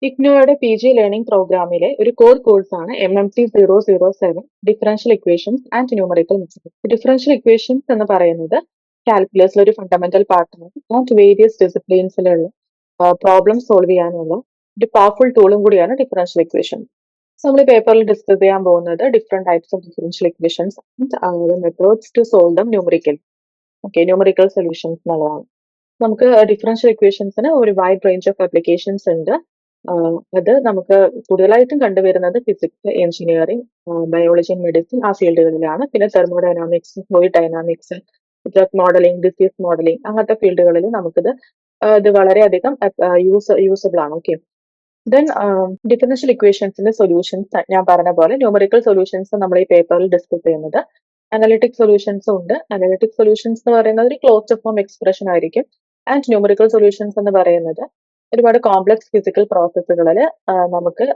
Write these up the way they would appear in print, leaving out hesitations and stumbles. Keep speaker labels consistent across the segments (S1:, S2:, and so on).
S1: ഇഗ്നോയുടെ PG learning പ്രോഗ്രാമിലെ ഒരു core കോഴ്സാണ് MMC007 differential equations and numerical methods. Differential equations എന്ന് പറയുന്നത് കാൽക്കുലസിലെ ഒരു ഫണ്ടമെന്റൽ പാർട്ടാണ് ആൻഡ് വേരിയസ് ഡിസിപ്ലിൻസിലുള്ള പ്രോബ്ലം സോൾവ് ചെയ്യാനുള്ള ഒരു പവർഫുൾ ടൂളും കൂടിയാണ് ഡിഫറൻഷ്യൽ ഇക്വേഷൻ. നമ്മൾ ഈ പേപ്പറിൽ ഡിസ്കസ് ചെയ്യാൻ പോകുന്നത് different types of differential equations and methods to solve them numerical. Numerical solutions എന്നുള്ളതാണ്. നമുക്ക് ഡിഫറൻഷ്യൽ ഇക്വേഷൻസിന് ഒരു വൈഡ് റേഞ്ച് ഓഫ് ആപ്ലിക്കേഷൻസ് ഉണ്ട്. അത് നമുക്ക് കൂടുതലായിട്ടും കണ്ടുവരുന്നത് physics, engineering, biology and medicine ആ ഫീൽഡുകളിലാണ്. പിന്നെ thermodynamics, fluid dynamics, drug modelling, disease modelling അങ്ങനത്തെ ഫീൽഡുകളിൽ നമുക്കിത് ഇത് വളരെയധികം യൂസബിൾ ആണ്. ഓക്കെ, ദെൻ ഡിഫറൻഷ്യൽ ഇക്വേഷൻസിന്റെ സൊല്യൂഷൻസ് ഞാൻ പറഞ്ഞ പോലെ ന്യൂമറിക്കൽ സൊല്യൂഷൻസ് നമ്മൾ ഈ പേപ്പറിൽ ഡിസ്കസ് ചെയ്യുന്നത്. അനലിറ്റിക് സൊല്യൂഷൻസും ഉണ്ട്. അനലിറ്റിക് സൊല്യൂഷൻസ് എന്ന് പറയുന്നത് ഒരു ക്ലോസ്ഡ് ഫോം എക്സ്പ്രഷൻ ആയിരിക്കും. ആൻഡ് ന്യൂമറിക്കൽ സൊല്യൂഷൻസ് എന്ന് പറയുന്നത് ഒരുപാട് കോംപ്ലക്സ് ഫിസിക്കൽ പ്രോസസ്സുകളിൽ നമുക്ക്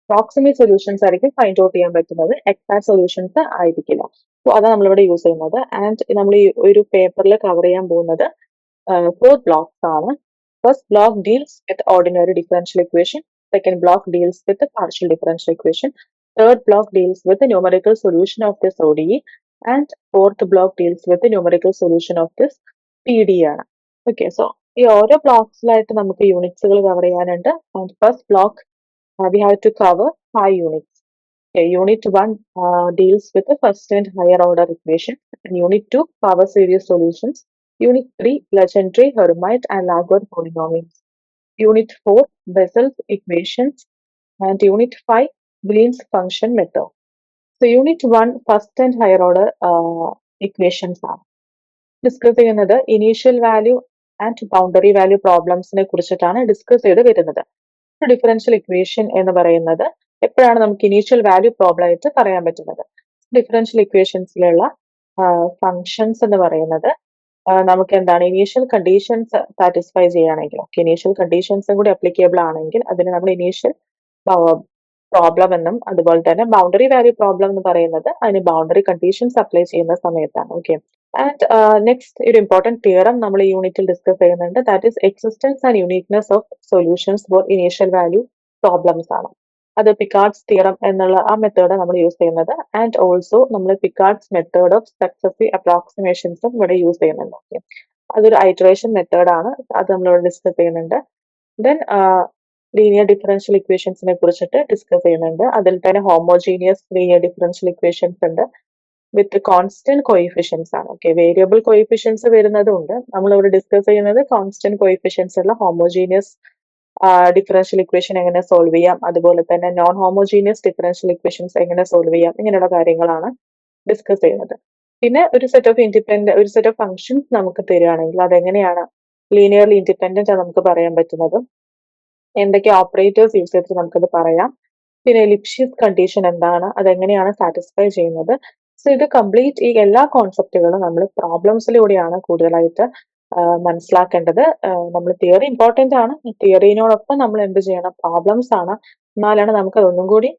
S1: പ്രോക്സിമേറ്റ് സൊല്യൂഷൻസ് ആയിരിക്കും ഫൈൻഡ് ഔട്ട് ചെയ്യാൻ പറ്റുന്നത്. എക്സാക്ട് സൊല്യൂഷൻസ് ആയിരിക്കില്ല. സോ അതാണ് നമ്മളിവിടെ യൂസ് ചെയ്യുന്നത്. ആൻഡ് നമ്മൾ ഈ ഒരു പേപ്പറിൽ കവർ ചെയ്യാൻ പോകുന്നത് 4 ബ്ലോക്സ് ആണ്. First block deals with ordinary differential equation. Second block deals with the partial differential equation. Third block deals with the numerical solution of this ODE. And fourth block deals with the numerical solution of this PDE ആണ്. Okay, so ഈ ഓരോ ബ്ലോക്സിലായിട്ട് നമുക്ക് യൂണിറ്റ്സുകൾ cover ചെയ്യാനുണ്ട്. And first block we have to cover 5 units. Okay, unit 1 deals with the first and higher order equation. And unit 2 power series solutions. Unit 3 Legendre, Hermite and Lagrange polynomials. Unit 4 Bessel's equations. And Unit 5 Green's function method. So Unit 1 first and higher order equations are discuss ചെയ്യുന്നത് initial value and boundary value പ്രോബ്ലംസിനെ കുറിച്ചിട്ടാണ് discuss ചെയ്ത് വരുന്നത്. Differential equation എന്ന് പറയുന്നത് എപ്പോഴാണ് നമുക്ക് initial value problem ആയിട്ട് പറയാൻ പറ്റുന്നത്? ഡിഫറൻഷ്യൽ ഇക്വേഷൻസിലുള്ള ഫങ്ഷൻസ് എന്ന് പറയുന്നത് നമുക്ക് എന്താണ് ഇനീഷ്യൽ കണ്ടീഷൻസ് സാറ്റിസ്ഫൈ ചെയ്യുകയാണെങ്കിൽ, ഇനീഷ്യൽ കണ്ടീഷൻസും കൂടി അപ്ലിക്കബിൾ ആണെങ്കിൽ അതിന് നമ്മൾ ഇനീഷ്യൽ പ്രോബ്ലം എന്നും, അതുപോലെ തന്നെ ബൗണ്ടറി വാല്യൂ പ്രോബ്ലം എന്ന് പറയുന്നത് അതിന് ബൗണ്ടറി കണ്ടീഷൻസ് അപ്ലൈ ചെയ്യുന്ന സമയത്താണ്. ഓക്കെ, ആൻഡ് നെക്സ്റ്റ് ഒരു ഇമ്പോർട്ടൻറ്റ് തിയറം നമ്മൾ ഈ യൂണിറ്റിൽ ഡിസ്കസ് ചെയ്യുന്നുണ്ട്. That is existence and uniqueness of solutions for initial value problems ആണ്. അത് പിക്കാർഡ്സ് തിയറം എന്നുള്ള ആ മെത്തേഡ് നമ്മൾ യൂസ് ചെയ്യുന്നത്. ആൻഡ് ഓൾസോ നമ്മൾ പിക്കാർഡ്സ് മെത്തേഡ് ഓഫ് സക്സസീവ് അപ്രോക്സിമേഷൻസും ഇവിടെ യൂസ് ചെയ്യുന്നുണ്ട്. ഓക്കെ, അതൊരു ഐറ്ററേഷൻ മെത്തേഡാണ്, അത് നമ്മളിവിടെ ഡിസ്കസ് ചെയ്യുന്നുണ്ട്. ദെൻ ലീനിയർ ഡിഫറൻഷ്യൽ ഇക്വേഷൻസിനെ കുറിച്ചിട്ട് ഡിസ്കസ് ചെയ്യുന്നുണ്ട്. അതിൽ തന്നെ ഹോമോജീനിയസ് ലീനിയർ ഡിഫറൻഷ്യൽ ഇക്വേഷൻസ് ഉണ്ട് വിത്ത് കോൺസ്റ്റന്റ് കോയിഫിഷ്യൻസ് ആണ്. ഓക്കെ, വേരിയബിൾ കോയിഫിഷ്യൻസ് വരുന്നതുണ്ട്. നമ്മളിവിടെ ഡിസ്കസ് ചെയ്യുന്നത് കോൺസ്റ്റന്റ് കോയിഫിഷ്യൻസ് ഉള്ള ഹോമോജീനിയസ് ഡിഫറൻഷ്യൽ ഇക്വേഷൻ എങ്ങനെ സോൾവ് ചെയ്യാം, അതുപോലെ തന്നെ നോൺ ഹോമോജീനിയസ് ഡിഫറൻഷ്യൽ ഇക്വേഷൻസ് എങ്ങനെ സോൾവ് ചെയ്യാം, ഇങ്ങനെയുള്ള കാര്യങ്ങളാണ് ഡിസ്കസ് ചെയ്യുന്നത്. പിന്നെ ഒരു സെറ്റ് ഓഫ് ഫംഗ്ഷൻസ് നമുക്ക് തരികയാണെങ്കിൽ അതെങ്ങനെയാണ് ലീനിയർലി ഇൻഡിപെൻഡന്റ് ആണ് നമുക്ക് പറയാൻ പറ്റുന്നത്, എന്തൊക്കെ ഓപ്പറേറ്റേഴ്സ് യൂസ് ചെയ്തിട്ട് നമുക്കത് പറയാം. പിന്നെ ലിപ്ഷിസ് കണ്ടീഷൻ എന്താണ്, അതെങ്ങനെയാണ് സാറ്റിസ്ഫൈ ചെയ്യുന്നത്. സോ ഇത് കംപ്ലീറ്റ് ഈ എല്ലാ കോൺസെപ്റ്റുകളും നമ്മൾ പ്രോബ്ലംസിലൂടെയാണ് കൂടുതലായിട്ട് മനസ്സിലാക്കേണ്ടത്. നമ്മൾ തിയറി ഇമ്പോർട്ടൻ്റ് ആണ്, തിയറിനോടൊപ്പം നമ്മൾ എന്ത് ചെയ്യണം, പ്രോബ്ലംസ് ആണ്, എന്നാലാണ് നമുക്ക് അതൊന്നും കൂടി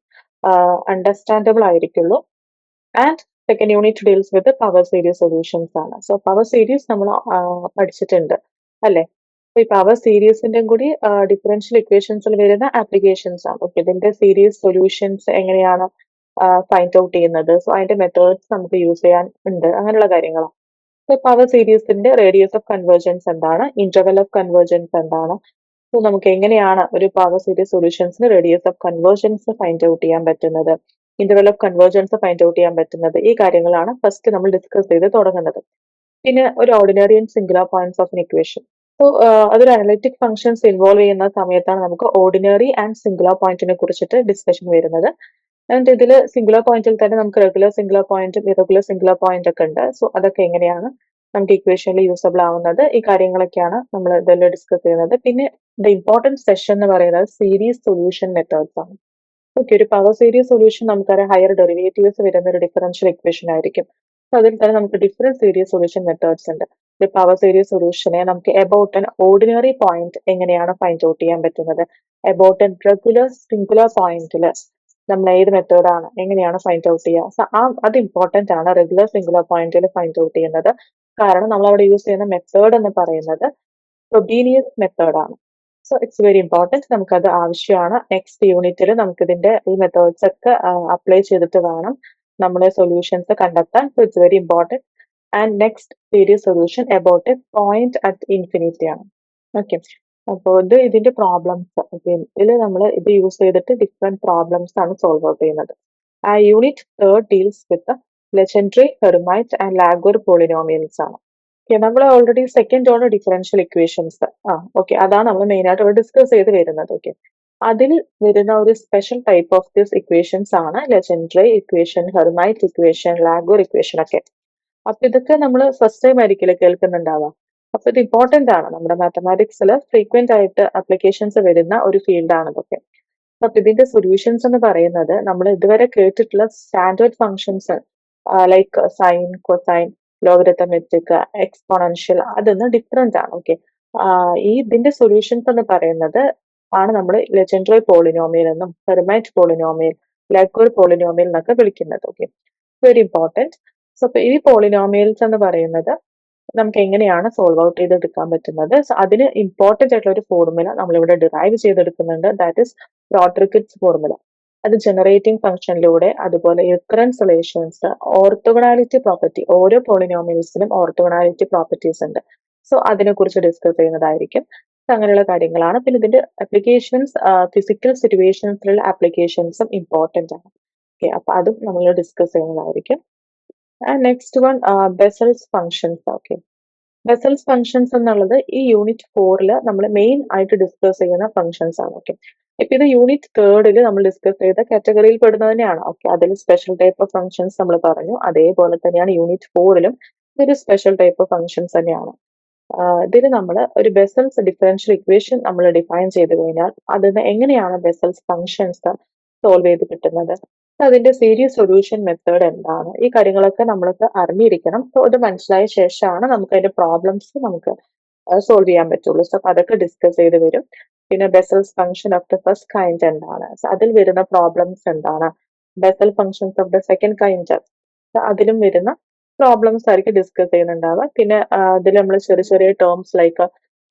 S1: അണ്ടർസ്റ്റാൻഡബിൾ ആയിരിക്കുള്ളൂ. And second unit deals with power series solutions ആണ്. സോ പവർ സീരീസ് നമ്മൾ പഠിച്ചിട്ടുണ്ട് അല്ലേ? ഈ പവർ സീരീസിന്റെയും കൂടി ഡിഫറൻഷ്യൽ ഇക്വേഷൻസിൽ വരുന്ന ആപ്ലിക്കേഷൻസ് ആണ്. ഓക്കെ, ഇതിന്റെ സീരീസ് സൊല്യൂഷൻസ് എങ്ങനെയാണ് ഫൈൻഡ് ഔട്ട് ചെയ്യുന്നത്, സോ അതിന്റെ മെത്തേഡ്സ് നമുക്ക് യൂസ് ചെയ്യാൻ ഉണ്ട്, അങ്ങനെയുള്ള കാര്യങ്ങളാണ്. സോ പവർ സീരീസിന്റെ റേഡിയസ് ഓഫ് കൺവേർജൻസ് എന്താണ്, ഇന്റർവെൽ ഓഫ് കൺവേർജൻസ് എന്താണ്, സോ നമുക്ക് എങ്ങനെയാണ് ഒരു പവർ സീരീസ് സൊല്യൂഷൻസിന് radius of convergence find out ചെയ്യാൻ പറ്റുന്നത്, interval of convergence find out ചെയ്യാൻ പറ്റുന്നത്, ഈ കാര്യങ്ങളാണ് ഫസ്റ്റ് നമ്മൾ ഡിസ്കസ് ചെയ്ത് തുടങ്ങുന്നത്. പിന്നെ ഒരു ordinary and singular points of N equation. So അതൊരു അനലിറ്റിക് ഫംഗ്ഷൻസ് ഇൻവോൾവ് ചെയ്യുന്ന സമയത്താണ് നമുക്ക് ഓർഡിനറി ആൻഡ് സിംഗുലർ പോയിന്റിനെ കുറിച്ചിട്ട് ഡിസ്കഷൻ വരുന്നത്. ആൻഡ് ഇതിൽ സിംഗുലർ പോയിന്റിൽ തന്നെ നമുക്ക് റെഗുലർ സിംഗുലർ പോയിന്റും ഇറഗുലർ സിംഗുലർ പോയിന്റ് ഒക്കെ ഉണ്ട്. സോ അതൊക്കെ എങ്ങനെയാണ് നമുക്ക് ഇക്വേഷനിൽ യൂസബിൾ ആവുന്നത്, ഈ കാര്യങ്ങളൊക്കെയാണ് നമ്മൾ ഇതിൽ ഡിസ്കസ് ചെയ്യുന്നത്. പിന്നെ ദ ഇമ്പോർട്ടൻറ്റ് സെഷൻ എന്ന് പറയുന്നത് സീരീസ് സൊല്യൂഷൻ മെത്തേഡ്സ് ആണ്. ഓക്കെ, ഒരു പവർ സീരീസ് സൊല്യൂഷൻ നമുക്കറിയാം ഹയർ ഡെറിവേറ്റീവ്സ് വരുന്ന ഒരു ഡിഫറൻഷ്യൽ ഇക്വേഷൻ ആയിരിക്കും. സോ അതിൽ തന്നെ നമുക്ക് ഡിഫറെന്റ് സീരീസ് സൊല്യൂഷൻ മെത്തേഡ്സ് ഉണ്ട്. ഒരു പവർ സീരീസ് സൊല്യൂഷനെ നമുക്ക് എബൌട്ട് ആൻ ഓർഡിനറി പോയിന്റ് എങ്ങനെയാണ് ഫൈൻഡ് ഔട്ട് ചെയ്യാൻ പറ്റുന്നത്, എബൌട്ട് ആൻ റെഗുലർ സിംഗുലർ പോയിന്റിൽ നമ്മൾ ഏത് മെത്തേഡാണ് എങ്ങനെയാണ് ഫൈൻഡ് ഔട്ട് ചെയ്യുക. അത് ഇമ്പോർട്ടന്റ് ആണ് റെഗുലർ സിംഗുലർ പോയിന്റിൽ ഫൈൻഡ് ഔട്ട് ചെയ്യുന്നത്. കാരണം നമ്മൾ അവിടെ യൂസ് ചെയ്യുന്ന മെത്തേഡ് എന്ന് പറയുന്നത് ഫ്രോബീനിയസ് മെത്തേഡാണ്. So it's very important. നമുക്കത് ആവശ്യമാണ്. നെക്സ്റ്റ് യൂണിറ്റിൽ നമുക്കിതിന്റെ ഈ മെത്തേഡ്സ് ഒക്കെ അപ്ലൈ ചെയ്തിട്ട് വേണം നമ്മുടെ സൊല്യൂഷൻസ് കണ്ടെത്താൻ. So it's very important. And next series solution about a point at infinity ആണ്. ഓക്കെ, അപ്പോൾ ഇതിന്റെ പ്രോബ്ലംസ് ഇതിൽ നമ്മൾ ഇത് യൂസ് ചെയ്തിട്ട് ഡിഫറെന്റ് പ്രോബ്ലംസ് ആണ് സോൾവ് ഔട്ട് ചെയ്യുന്നത്. ആ unit third deals with Legendre, Hermite and Laguerre polynomials ആണ്. നമ്മൾ already second order differential equations okay അതാണ് നമ്മൾ മെയിൻ ആയിട്ട് ഇവിടെ ഡിസ്കസ് ചെയ്ത് വരുന്നത്. ഓക്കെ, അതിൽ വരുന്ന ഒരു special type of this equations ആണ് Legendre equation, Hermite equation, Laguerre equation ഒക്കെ. അപ്പൊ ഇതൊക്കെ നമ്മൾ ഫസ്റ്റ് ടൈം ആയിരിക്കില്ല കേൾക്കുന്നുണ്ടാവാം. അപ്പൊ ഇത് ഇമ്പോർട്ടന്റ് ആണ്. നമ്മുടെ മാത്തമാറ്റിക്സിൽ ഫ്രീക്വന്റ് ആയിട്ട് അപ്ലിക്കേഷൻസ് വരുന്ന ഒരു ഫീൽഡാണ് ഇതൊക്കെ. അപ്പൊ ഇതിന്റെ സൊല്യൂഷൻസ് എന്ന് പറയുന്നത് നമ്മൾ ഇതുവരെ കേട്ടിട്ടുള്ള standard functions like sine, cosine, logarithmic, exponential അതൊന്ന് ഡിഫറെന്റ് ആണ്. ഓക്കെ, ഇതിന്റെ സൊല്യൂഷൻസ് എന്ന് പറയുന്നത് ആണ് നമ്മൾ ലെജൻഡറി പോളിനോമിയൽ എന്നും ഹെർമൈറ്റ് പോളിനോമിയൽ, ലാഗൂർ പോളിനോമിയൽ എന്നൊക്കെ വിളിക്കുന്നത്. Okay, very important. സോ ഈ പോളിനോമിയൽസ് എന്ന് പറയുന്നത് നമുക്ക് എങ്ങനെയാണ് സോൾവ് ഔട്ട് ചെയ്തെടുക്കാൻ പറ്റുന്നത്. സോ അതിന് ഇമ്പോർട്ടന്റ് ആയിട്ടുള്ള ഒരു ഫോർമുല നമ്മളിവിടെ ഡിറൈവ് ചെയ്തെടുക്കുന്നുണ്ട്. That is Rodrigues formula. അത് ജനറേറ്റിംഗ് ഫംഗ്ഷനിലൂടെ, അതുപോലെ റിക്കറൻസ് റിലേഷൻസ്, ഓർത്തോഗണാലിറ്റി പ്രോപ്പർട്ടി, ഓരോ പോളിനോമിയൽസിനും ഓർത്തോഗണാലിറ്റി പ്രോപ്പർട്ടീസ് ഉണ്ട്. സോ അതിനെ കുറിച്ച് ഡിസ്കസ് ചെയ്യുന്നതായിരിക്കും. അങ്ങനെയുള്ള കാര്യങ്ങളാണ്. പിന്നെ ഇതിന്റെ അപ്ലിക്കേഷൻസ് ഫിസിക്കൽ സിറ്റുവേഷൻസിലുള്ള ആപ്ലിക്കേഷൻസും ഇമ്പോർട്ടന്റ് ആണ്. ഓക്കെ, അപ്പൊ അതും നമ്മൾ ഡിസ്കസ് ചെയ്യുന്നതായിരിക്കും. Next one Bessel's functions. Okay, Bessel's functions എന്നുള്ളത് ഈ യൂണിറ്റ് 4 നമ്മൾ മെയിൻ ആയിട്ട് ഡിസ്കസ് ചെയ്യുന്ന ഫങ്ഷൻസ് ആണ്. ഓക്കെ, ഇപ്പൊ ഇത് യൂണിറ്റ് 3 നമ്മൾ ഡിസ്കസ് ചെയ്ത കാറ്റഗറിയിൽ പെടുന്നത് തന്നെയാണ്. ഓക്കെ, അതിൽ സ്പെഷ്യൽ ടൈപ്പ് ഓഫ് ഫങ്ഷൻസ് നമ്മൾ പറഞ്ഞു. അതേപോലെ തന്നെയാണ് യൂണിറ്റ് 4 ഇതൊരു സ്പെഷ്യൽ ടൈപ്പ് ഓഫ് ഫങ്ഷൻസ് തന്നെയാണ്. ഇതിൽ നമ്മൾ ഒരു ബെസൽസ് ഡിഫറൻഷ്യൽ ഇക്വേഷൻ നമ്മൾ ഡിഫൈൻ ചെയ്ത് കഴിഞ്ഞാൽ അതിന് എങ്ങനെയാണ് ബെസൽസ് ഫങ്ഷൻസ് സോൾവ് ചെയ്ത് കിട്ടുന്നത്, അതിന്റെ സീരീസ് സൊല്യൂഷൻ മെത്തേഡ് എന്താണ്, ഈ കാര്യങ്ങളൊക്കെ നമ്മൾക്ക് അറിഞ്ഞിരിക്കണം. സോ ഇത് മനസ്സിലായ ശേഷമാണ് നമുക്ക് അതിന്റെ പ്രോബ്ലംസ് നമുക്ക് സോൾവ് ചെയ്യാൻ പറ്റുള്ളൂ. സോ അതൊക്കെ ഡിസ്കസ് ചെയ്ത് വരും. പിന്നെ Bessel's function of the first kind എന്താണ്, അതിൽ വരുന്ന പ്രോബ്ലംസ് എന്താണ്, Bessel functions of the second kind അതിലും വരുന്ന പ്രോബ്ലംസ് ആയിരിക്കും ഡിസ്കസ് ചെയ്യുന്നുണ്ടാവുക. പിന്നെ ഇതിൽ നമ്മൾ ചെറിയ ചെറിയ ടേംസ് ലൈക്ക്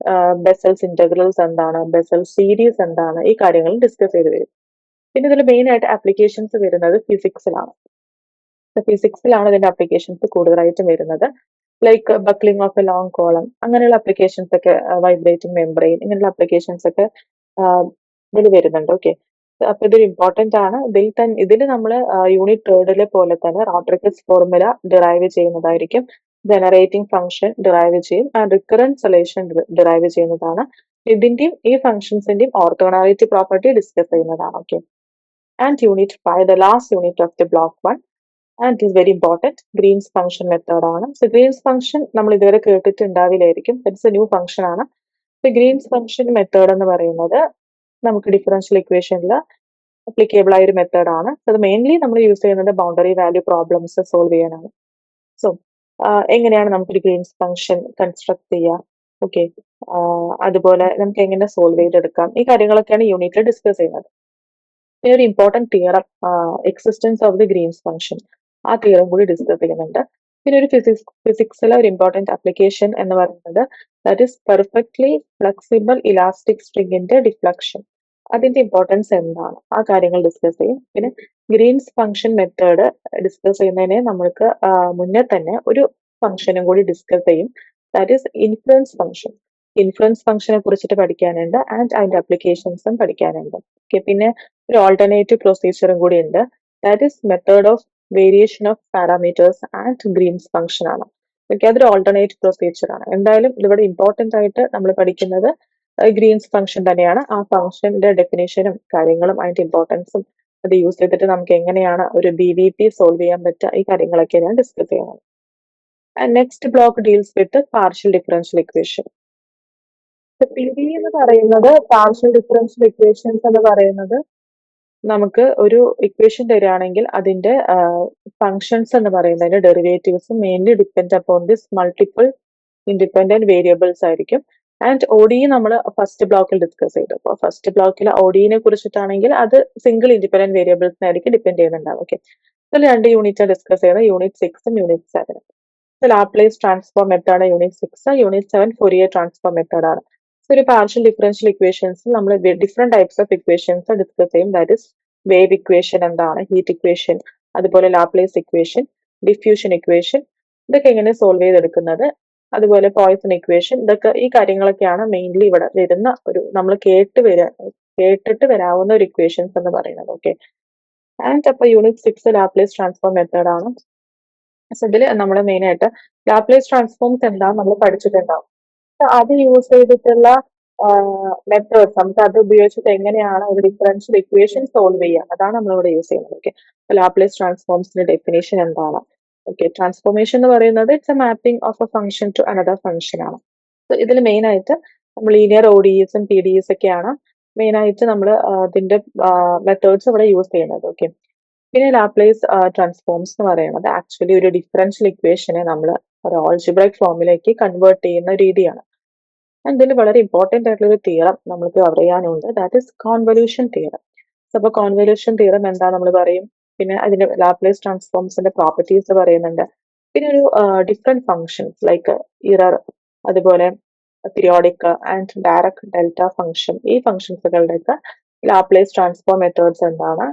S1: ബെസൽസ് ഇന്റഗ്രൽസ് എന്താണ്, ബെസൽ സീരീസ് എന്താണ്, ഈ കാര്യങ്ങൾ ഡിസ്കസ് ചെയ്ത് വരും. പിന്നെ ഇതിൽ മെയിൻ ആയിട്ട് ആപ്ലിക്കേഷൻസ് വരുന്നത് ഫിസിക്സിലാണ്. ഫിസിക്സിലാണ് ഇതിന്റെ ആപ്ലിക്കേഷൻസ് കൂടുതലായിട്ടും വരുന്നത്. Like buckling of A long column, അങ്ങനെയുള്ള ആപ്ലിക്കേഷൻസ് ഒക്കെ, വൈബ്രേറ്റിംഗ് മെംബ്രെയിൻ, ഇങ്ങനെയുള്ള ആപ്ലിക്കേഷൻസ് ഒക്കെ ഇതിൽ വരുന്നുണ്ട്. ഓക്കെ, അപ്പൊ ഇതൊരു ഇമ്പോർട്ടന്റ് ആണ്. ഇതിൽ നമ്മൾ യൂണിറ്റ് 3 പോലെ തന്നെ റോഡ്രിഗസ് ഫോർമുല ഡിറൈവ് ചെയ്യുന്നതായിരിക്കും. ജനറേറ്റിംഗ് ഫംഗ്ഷൻ ഡിറൈവ് ചെയ്യും. റിക്കറൻസ് റിലേഷൻ ഡിറൈവ് ചെയ്യുന്നതാണ്. ഇതിന്റെയും ഈ ഫംഗ്ഷൻസിന്റെയും ഓർത്തോഗണാലിറ്റി പ്രോപ്പർട്ടി ഡിസ്കസ് ചെയ്യുന്നതാണ്. Okay, and unit 5, the last unit of the block 1, and it is very important, Green's function method ആണ്. സോ ഗ്രീൻസ് ഫംഗ്ഷൻ നമ്മൾ ഇതുവരെ കേട്ടിട്ടുണ്ടാവില്ലായിരിക്കും. It's a new function ആണ്. So Green's function method എന്ന് പറയുന്നത് നമുക്ക് differential ഇക്വേഷനിൽ അപ്ലിക്കബിൾ ആയ ഒരു മെത്തേഡ് ആണ്. അത് മെയിൻലി നമ്മൾ യൂസ് ചെയ്യുന്നത് ബൗണ്ടറി വാല്യൂ പ്രോബ്ലംസ് സോൾവ് ചെയ്യാനാണ്. സോ എങ്ങനെയാണ് നമുക്കൊരു ഗ്രീൻസ് ഫംഗ്ഷൻ കൺസ്ട്രക്ട് ചെയ്യുക, ഓക്കെ, അതുപോലെ നമുക്ക് എങ്ങനെ സോൾവ് ചെയ്തെടുക്കാം, ഈ കാര്യങ്ങളൊക്കെയാണ് യൂണിറ്റിൽ ഡിസ്കസ് ചെയ്യുന്നത്. പിന്നെ ഒരു important theorem, existence of the Green's function, ആ തിയറം കൂടി ഡിസ്കസ് ചെയ്യുന്നുണ്ട്. പിന്നെ ഒരു ഫിസിക്സിലെ ഒരു ഇമ്പോർട്ടന്റ് ആപ്ലിക്കേഷൻ എന്ന് പറയുന്നത് that is perfectly flexible elastic സ്ട്രിങ്ങിന്റെ ഡിഫ്ലക്ഷൻ, അതിന്റെ ഇമ്പോർട്ടൻസ് എന്താണ്, ആ കാര്യങ്ങൾ ഡിസ്കസ് ചെയ്യും. പിന്നെ ഗ്രീൻസ് ഫംഗ്ഷൻ മെത്തേഡ് ഡിസ്കസ് ചെയ്യുന്നതിന് നമ്മൾക്ക് മുന്നേ തന്നെ ഒരു ഫംഗ്ഷനും കൂടി ഡിസ്കസ് ചെയ്യും. That is influence function. Influence ഫംഗ്ഷനെ കുറിച്ചിട്ട് പഠിക്കാനുണ്ട് ആൻഡ് അതിന്റെ ആപ്ലിക്കേഷൻസും പഠിക്കാനുണ്ട്. ഓക്കെ, പിന്നെ ഒരു ഓൾട്ടർനേറ്റീവ് പ്രൊസീജിയറും കൂടി ഉണ്ട്. That is method of variation of parameters and Green's function ആണ്. ഓക്കെ, അതൊരു ഓൾട്ടർനേറ്റീവ് പ്രൊസീജിയർ ആണ്. എന്തായാലും ഇവിടെ ഇമ്പോർട്ടന്റ് ആയിട്ട് നമ്മൾ പഠിക്കുന്നത് ഗ്രീൻസ് ഫംഗ്ഷൻ തന്നെയാണ്. ആ ഫംഗ്ഷന്റെ ഡെഫിനേഷനും കാര്യങ്ങളും അതിന്റെ ഇമ്പോർട്ടൻസും അത് യൂസ് ചെയ്തിട്ട് നമുക്ക് എങ്ങനെയാണ് ഒരു BVP സോൾവ് ചെയ്യാൻ പറ്റുക, ഈ കാര്യങ്ങളൊക്കെ ഞാൻ ഡിസ്കസ് ചെയ്യുന്നത്. And next block deals with partial differential equation. PD എന്ന് പറയുന്നത് പാർഷ്യൽ ഡിഫറൻഷ്യൽ ഇക്വേഷൻസ് എന്ന് പറയുന്നത് നമുക്ക് ഒരു ഇക്വേഷൻ തരികയാണെങ്കിൽ അതിന്റെ ഫങ്ഷൻസ് എന്ന് പറയുന്നതിന്റെ derivatives mainly depend upon this multiple independent variables ആയിരിക്കും. ആൻഡ് ഒ ഡി നമ്മൾ ഫസ്റ്റ് ബ്ലോക്കിൽ ഡിസ്കസ് ചെയ്തു. അപ്പോൾ ഫസ്റ്റ് ബ്ലോക്കിൽ ഒ ഡിനെ കുറിച്ചിട്ടാണെങ്കിൽ അത് സിംഗിൾ ഇൻഡിപെൻഡന്റ് വേരിയബിൾസിനായിരിക്കും ഡിപെൻഡ് ചെയ്യുന്നുണ്ടാവും. ഓക്കെ, ഇതിൽ 2 യൂണിറ്റ് ഡിസ്കസ് ചെയ്യുന്നത് യൂണിറ്റ് 6ഉം യൂണിറ്റ് 7ഉം. Laplace transform method unit 6, unit 7 Fourier transform method ആണ്. സോ ഒരു പാർഷ്യൽ ഡിഫറൻഷ്യൽ ഇക്വേഷൻസ് നമ്മൾ different types of equations discuss ചെയ്യും. ദാറ്റ് ഇസ് വേവ് ഇക്വേഷൻ എന്താണ്, ഹീറ്റ് ഇക്വേഷൻ, അതുപോലെ ലാപ്ലേസ് ഇക്വേഷൻ, ഡിഫ്യൂഷൻ ഇക്വേഷൻ, ഇതൊക്കെ എങ്ങനെ സോൾവ് ചെയ്തെടുക്കുന്നത്, അതുപോലെ പോയ്സൺ ഇക്വേഷൻ, ഇതൊക്കെ ഈ കാര്യങ്ങളൊക്കെയാണ് മെയിൻലി ഇവിടെ വരുന്ന ഒരു നമ്മൾ കേട്ടിട്ട് വരാവുന്ന ഒരു ഇക്വേഷൻസ് എന്ന് പറയുന്നത്. ഓക്കെ, ആൻഡ് അപ്പൊ യൂണിറ്റ് 6 ലാപ്ലേസ് ട്രാൻസ്ഫോം മെത്തേഡ് ആണ്. സോ ഇതിൽ നമ്മൾ മെയിൻ ആയിട്ട് ലാപ്ലേസ് ട്രാൻസ്ഫോംസ് എന്താ നമ്മൾ പഠിച്ചിട്ടുണ്ടാവും. അത് യൂസ് ചെയ്തിട്ടുള്ള മെത്തേഡ്സ്, നമുക്ക് അത് ഉപയോഗിച്ചിട്ട് എങ്ങനെയാണ് ഒരു ഡിഫറൻഷ്യൽ ഇക്വേഷൻ സോൾവ് ചെയ്യുക, അതാണ് നമ്മളിവിടെ യൂസ് ചെയ്യുന്നത്. ഓക്കെ, ലാപ്ലേസ് ട്രാൻസ്ഫോംസിന്റെ ഡെഫിനേഷൻ എന്താണ്? ഓക്കെ, ട്രാൻസ്ഫോർമേഷൻ എന്ന് പറയുന്നത് it's a mapping of a function to another function ആണ്. ഇതിൽ മെയിൻ ആയിട്ട് നമ്മൾ ലീനിയർ ODEs PDEs ഒക്കെയാണ് മെയിൻ ആയിട്ട് നമ്മൾ ഇതിന്റെ മെത്തേഡ്സ് ഇവിടെ യൂസ് ചെയ്യുന്നത്. ഓക്കെ, പിന്നെ ലാപ്ലേസ് ട്രാൻസ്ഫോംസ് എന്ന് പറയുന്നത് ആക്ച്വലി ഒരു ഡിഫറൻഷ്യൽ ഇക്വേഷനെ നമ്മൾ ഒരു ആൾജിബ്രൈക് ഫോമിലേക്ക് കൺവേർട്ട് ചെയ്യുന്ന രീതിയാണ്. ഇതിൽ വളരെ ഇമ്പോർട്ടന്റ് ആയിട്ടുള്ള ഒരു തിയറം നമുക്ക് കവർ ചെയ്യാനുണ്ട്. That is convolution theorem. അപ്പൊ കോൺവല്യൂഷൻ തിയറം എന്താ നമ്മൾ പറയും, പിന്നെ അതിന്റെ ലാപ്ലേസ് ട്രാൻസ്ഫോംസിന്റെ പ്രോപ്പർട്ടീസ് പറയുന്നുണ്ട്, പിന്നെ ഒരു ഡിഫറെന്റ് ഫങ്ഷൻസ് ലൈക്ക് ഇറർ, അതുപോലെ periodic and direct delta function, ഈ ഫംഗ്ഷൻസുകളുടെയൊക്കെ ലാപ്ലേസ് ട്രാൻസ്ഫോം മെത്തേഡ്സ് എന്താണ്,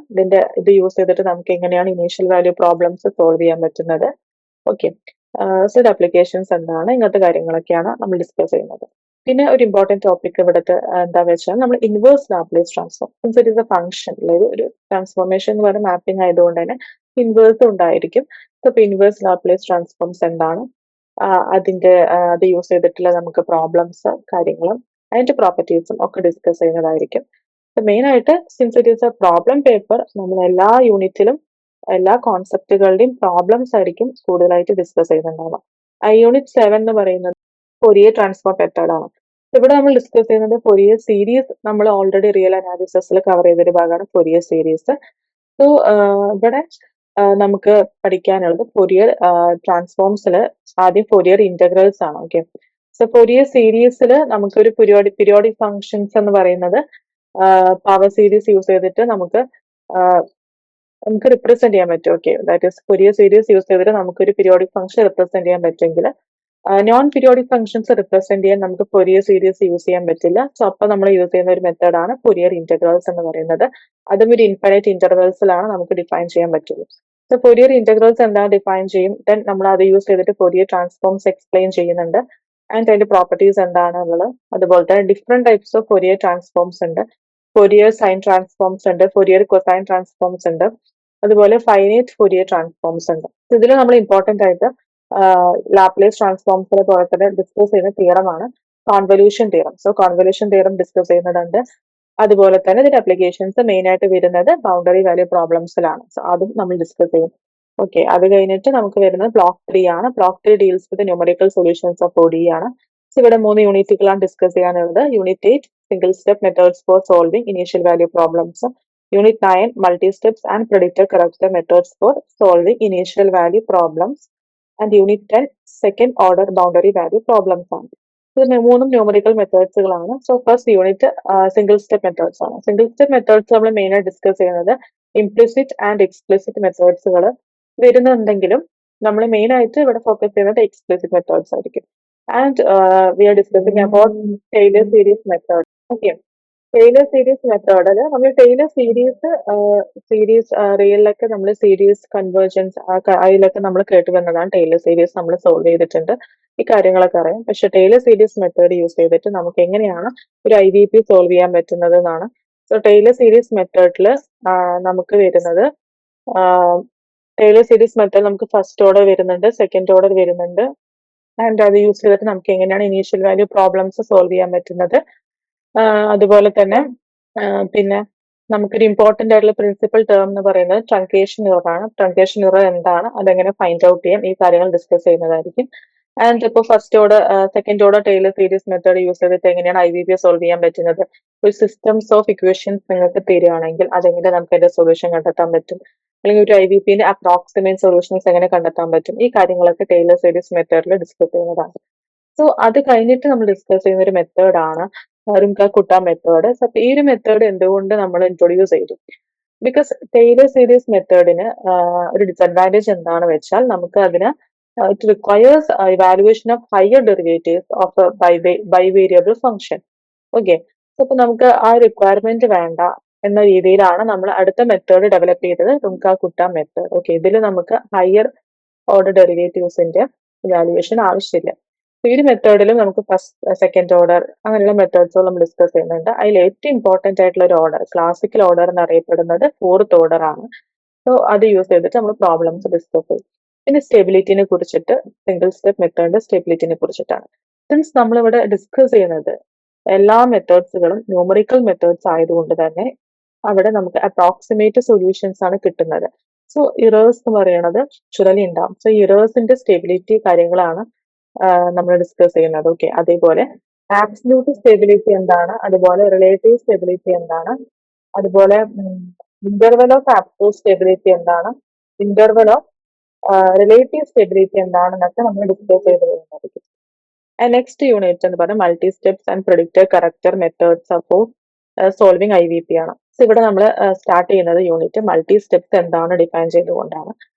S1: ഇത് യൂസ് ചെയ്തിട്ട് നമുക്ക് എങ്ങനെയാണ് ഇനീഷ്യൽ വാല്യൂ പ്രോബ്ലംസ് സോൾവ് ചെയ്യാൻ പറ്റുന്നത്. ഓക്കെ, സോ അപ്ലിക്കേഷൻസ് എന്താണ്, ഇങ്ങനത്തെ കാര്യങ്ങളൊക്കെയാണ് നമ്മൾ ഡിസ്കസ് ചെയ്യുന്നത്. പിന്നെ ഒരു ഇമ്പോർട്ടന്റ് ടോപ്പിക് ഇവിടുത്തെ എന്താ വെച്ചാൽ നമ്മൾ inverse Laplace transform, since it is A function, ഒരു ട്രാൻസ്ഫോർമേഷൻ എന്ന് പറയുന്ന മാപ്പിംഗ് ആയതുകൊണ്ട് തന്നെ ഇൻവേഴ്സ് ഉണ്ടായിരിക്കും. സോ ഇപ്പൊ ഇൻവേഴ്സ് ലാപ്ലേസ് ട്രാൻസ്ഫോംസ് എന്താണ്, അത് യൂസ് ചെയ്തിട്ടുള്ള നമുക്ക് പ്രോബ്ലംസ്, കാര്യങ്ങളും അതിന്റെ പ്രോപ്പർട്ടീസും ഒക്കെ ഡിസ്കസ് ചെയ്യുന്നതായിരിക്കും. മെയിൻ ആയിട്ട് since it is A problem paper, നമ്മൾ എല്ലാ യൂണിറ്റിലും എല്ലാ കോൺസെപ്റ്റുകളുടെയും പ്രോബ്ലംസ് ആയിരിക്കും കൂടുതലായിട്ട് ഡിസ്കസ് ചെയ്യുന്നുണ്ടാവുക. യൂണിറ്റ് 7 എന്ന് പറയുന്നത് ഫൊറിയർ ട്രാൻസ്ഫോം മെത്തേഡ് ആണ്. ഇവിടെ നമ്മൾ ഡിസ്കസ് ചെയ്യുന്നത് ഫൊറിയർ സീരീസ്, നമ്മൾ ഓൾറെഡി റിയൽ അനാലിസിസിൽ കവർ ചെയ്തൊരു ഭാഗമാണ് ഫൊറിയർ സീരീസ്. സോ ഇവിടെ നമുക്ക് പഠിക്കാനുള്ളത് ഫൊറിയർ ട്രാൻസ്ഫോംസിൽ ആദ്യം ഫൊറിയർ ഇന്റഗ്രൽസ് ആണ്. ഓക്കെ, സോ ഫൊറിയർ സീരീസിൽ നമുക്കൊരു പീരിയോഡിക് ഫങ്ഷൻസ് എന്ന് പറയുന്നത് പവർ സീരീസ് യൂസ് ചെയ്തിട്ട് നമുക്ക് റിപ്രസെന്റ് ചെയ്യാൻ പറ്റും. Okay, that is Fourier series use ചെയ്തിട്ട് നമുക്ക് ഒരു പീരിയോഡിക് ഫംഗ്ഷൻ റിപ്രസെന്റ് ചെയ്യാൻ പറ്റുമെങ്കിൽ നോൺ പീരിയോഡിക് ഫംഗ്ഷൻസ് റിപ്രസെന്റ് ചെയ്യാൻ നമുക്ക് ഫൊറിയർ സീരീസ് യൂസ് ചെയ്യാൻ പറ്റില്ല. സോ അപ്പൊ നമ്മൾ യൂസ് ചെയ്യുന്ന ഒരു മെത്തേഡാണ് ഫൊറിയർ ഇന്റഗ്രൽസ് എന്ന് പറയുന്നത്. അതും ഒരു ഇൻഫൈനൈറ്റ് ഇന്റർവെൽസിലാണ് നമുക്ക് ഡിഫൈൻ ചെയ്യാൻ പറ്റുള്ളൂ. സോ ഫൊറിയർ ഇന്റഗ്രൽസ് എന്താണ് ഡിഫൈൻ ചെയ്യും, ദെൻ നമ്മൾ അത് യൂസ് ചെയ്തിട്ട് ഫൊറിയർ ട്രാൻസ്ഫോംസ് എക്സ്പ്ലെയിൻ ചെയ്യുന്നുണ്ട്, ആൻഡ് അതിന്റെ പ്രോപ്പർട്ടീസ് എന്താണെന്നുള്ളത്. അതുപോലെ തന്നെ different types of Fourier transforms ഉണ്ട്. ഫൊറിയർ സൈൻ ട്രാൻസ്ഫോംസ് ഉണ്ട്, ഫൊറിയർ കൊസൈൻ ട്രാൻസ്ഫോംസ് ഉണ്ട്, അതുപോലെ ഫൈനൈറ്റ് ഫൊറിയർ ട്രാൻസ്ഫോംസ് ഉണ്ട്. ഇതിൽ നമ്മൾ ഇമ്പോർട്ടന്റ് ആയിട്ട് ലാപ്ലേസ് ട്രാൻസ്ഫോംസിനെ പോലെ തന്നെ ഡിസ്കസ് ചെയ്യുന്ന തിയറമാണ് convolution theorem. So convolution theorem discuss ചെയ്യുന്നുണ്ട്. അതുപോലെ തന്നെ ഇതിന്റെ അപ്ലിക്കേഷൻസ് മെയിൻ ആയിട്ട് വരുന്നത് ബൗണ്ടറി വാല്യൂ പ്രോബ്ലംസിലാണ്. സോ അതും നമ്മൾ ഡിസ്കസ് ചെയ്യും. ഓക്കെ, അത് കഴിഞ്ഞിട്ട് നമുക്ക് വരുന്നത് ബ്ലോക്ക് 3 ആണ്. Block 3 deals with numerical solutions of ODE ആണ്. സോ ഇവിടെ 3 യൂണിറ്റുകളാണ് ഡിസ്കസ് ചെയ്യാനുള്ളത്. Unit 8 single step methods for solving initial value problems, unit 9 multi steps and predictor corrector methods for solving initial value problems, and unit 10 second order boundary value problems ആണ്. ഇത് 3 numerical മെത്തേഡ്സുകളാണ്. So first unit single step methods ആണ്. Single step methods നമ്മൾ main ആയിട്ട് discuss ചെയ്യുന്നത് implicit and explicit മെത്തേഡ്സുകൾ വരുന്നുണ്ടെങ്കിലും നമ്മൾ മെയിൻ ആയിട്ട് ഇവിടെ ഫോക്കസ് ചെയ്യുന്നത് എക്സ്പ്ലിസിറ്റ് മെത്തേഡ്സ് ആയിരിക്കും. And we are discussing about Taylor series method. Okay, Taylor series മെത്തേഡിൽ നമ്മൾ ടൈലർ സീരീസ് റിയലിലൊക്കെ നമ്മൾ സീരീസ് കൺവേർജൻസ് അതിലൊക്കെ നമ്മൾ കേട്ട് വന്നതാണ്. ടൈലർ സീരീസ് നമ്മൾ സോൾവ് ചെയ്തിട്ടുണ്ട്, ഈ കാര്യങ്ങളൊക്കെ അറിയാം. പക്ഷെ ടൈലർ സീരീസ് മെത്തേഡ് യൂസ് ചെയ്തിട്ട് നമുക്ക് എങ്ങനെയാണ് ഒരു IVP സോൾവ് ചെയ്യാൻ പറ്റുന്നത് എന്നാണ്. സോ ടൈലർ സീരീസ് മെത്തേഡിൽ നമുക്ക് വരുന്നത് ടൈലർ സീരീസ് മെത്തേഡ് നമുക്ക് ഫസ്റ്റ് ഓർഡർ വരുന്നുണ്ട്, സെക്കൻഡ് ഓർഡർ വരുന്നുണ്ട്, ആൻഡ് അത് യൂസ് ചെയ്തിട്ട് നമുക്ക് എങ്ങനെയാണ് ഇനീഷ്യൽ വാല്യൂ പ്രോബ്ലംസ് സോൾവ് ചെയ്യാൻ പറ്റുന്നത്. അതുപോലെ തന്നെ പിന്നെ നമുക്കൊരു ഇമ്പോർട്ടന്റ് ആയിട്ടുള്ള പ്രിൻസിപ്പൽ ടേം എന്ന് പറയുന്നത് ട്രങ്കേഷൻ ഇറർ ആണ്. ട്രങ്കേഷൻ ഇറർ എന്താണ്, അതെങ്ങനെ ഫൈൻഡ് ഔട്ട് ചെയ്യാം, ഈ കാര്യങ്ങൾ ഡിസ്കസ് ചെയ്യുന്നതായിരിക്കും. ആൻഡ് ഇപ്പോൾ first order second order Taylor series method use ചെയ്തിട്ട് എങ്ങനെയാണ് IVP സോൾവ് ചെയ്യാൻ പറ്റുന്നത്. ഒരു സിസ്റ്റംസ് ഓഫ് ഇക്വേഷൻസ് നിങ്ങൾക്ക് തരികയാണെങ്കിൽ അതെങ്ങനെ നമുക്ക് അതിന്റെ സൊല്യൂഷൻ കണ്ടെത്താൻ പറ്റും, അല്ലെങ്കിൽ ഒരു IVPന്റെ അപ്രോക്സിമേറ്റ് സൊല്യൂഷൻസ് എങ്ങനെ കണ്ടെത്താൻ പറ്റും, ഈ കാര്യങ്ങളൊക്കെ ടൈലർ സീരീസ് മെത്തേഡിൽ ഡിസ്കസ് ചെയ്യുന്നതാണ്. സോ അത് കഴിഞ്ഞിട്ട് നമ്മൾ ഡിസ്കസ് ചെയ്യുന്ന ഒരു മെത്തേഡാണ് റുംക-കുട്ട മെത്തേഡ്. സോ ഈ ഒരു മെത്തേഡ് എന്തുകൊണ്ട് നമ്മൾ ഇൻട്രൊഡ്യൂസ് ചെയ്തു? ബിക്കോസ് ടൈലർ സീരീസ് മെത്തേഡിന് ഒരു ഡിസഡ്വാൻറ്റേജ് എന്താണെന്ന് വെച്ചാൽ നമുക്ക് അതിന് it requires evaluation of higher derivatives of bivariable function. Okay, അപ്പൊ നമുക്ക് ആ റിക്വയർമെന്റ് വേണ്ട എന്ന രീതിയിലാണ് നമ്മൾ അടുത്ത മെത്തേഡ് ഡെവലപ്പ് ചെയ്തത്, റുംക-കുട്ട മെത്തേഡ്. ഓക്കെ, ഇതിൽ നമുക്ക് ഹയർ ഓർഡർ ഡെറിവേറ്റീവ്സിന്റെ ഇവാലുവേഷൻ ആവശ്യമില്ല. ഈ ഒരു മെത്തേഡിലും നമുക്ക് ഫസ്റ്റ് സെക്കൻഡ് ഓർഡർ അങ്ങനെയുള്ള മെത്തേഡ്സുകൾ നമ്മൾ ഡിസ്കസ് ചെയ്യുന്നുണ്ട്. അതിൽ ഏറ്റവും ഇമ്പോർട്ടന്റ് ആയിട്ടുള്ള ഒരു ഓർഡർ, ക്ലാസിക്കൽ ഓർഡർ എന്നറിയപ്പെടുന്നത് ഫോർത്ത് ഓർഡർ ആണ്. സോ അത് യൂസ് ചെയ്തിട്ട് നമ്മൾ പ്രോബ്ലംസ് ഡിസ്കസ് ചെയ്യും. പിന്നെ സ്റ്റെബിലിറ്റിനെ കുറിച്ചിട്ട്, സിംഗിൾ സ്റ്റെപ്പ് മെത്തേഡിന്റെ സ്റ്റെബിലിറ്റിനെ കുറിച്ചിട്ടാണ്. സിൻസ് നമ്മളിവിടെ ഡിസ്കസ് ചെയ്യുന്നത് എല്ലാ മെത്തേഡ്സുകളും ന്യൂമറിക്കൽ മെത്തേഡ്സ് ആയതുകൊണ്ട് തന്നെ അവിടെ നമുക്ക് അപ്രോക്സിമേറ്റ് സൊല്യൂഷൻസ് ആണ് കിട്ടുന്നത്. സോ ഇറേഴ്സ് എന്ന് പറയുന്നത് ചുഴലി ഉണ്ടാവും. സോ ഇറേഴ്സിന്റെ സ്റ്റെബിലിറ്റി കാര്യങ്ങളാണ് നമ്മൾ ഡിസ്കസ് ചെയ്യുന്നത്. ഓക്കെ, അതേപോലെ ആബ്സല്യൂട്ട് സ്റ്റെബിലിറ്റി എന്താണ്, അതുപോലെ റിലേറ്റീവ് സ്റ്റെബിലിറ്റി എന്താണ്, അതുപോലെ ഇന്റർവൽ ഓഫ് ആബ്സല്യൂട്ട് സ്റ്റെബിലിറ്റി എന്താണ്, ഇന്റർവൽ ഓഫ് റിലേറ്റീവ് സ്റ്റെബിലിറ്റി എന്താണെന്നൊക്കെ നമ്മൾ ഡിസ്കസ് ചെയ്ത് വരുന്നതായിരിക്കും. നെക്സ്റ്റ് യൂണിറ്റ് എന്ന് പറഞ്ഞാൽ multi steps and predictor corrector methods four solving IVP ആണ്. സോ ഇവിടെ നമ്മൾ സ്റ്റാർട്ട് ചെയ്യുന്നത് യൂണിറ്റ് മൾട്ടി സ്റ്റെപ്സ് എന്താണ് ഡിഫൈൻ ചെയ്തുകൊണ്ടാണ്.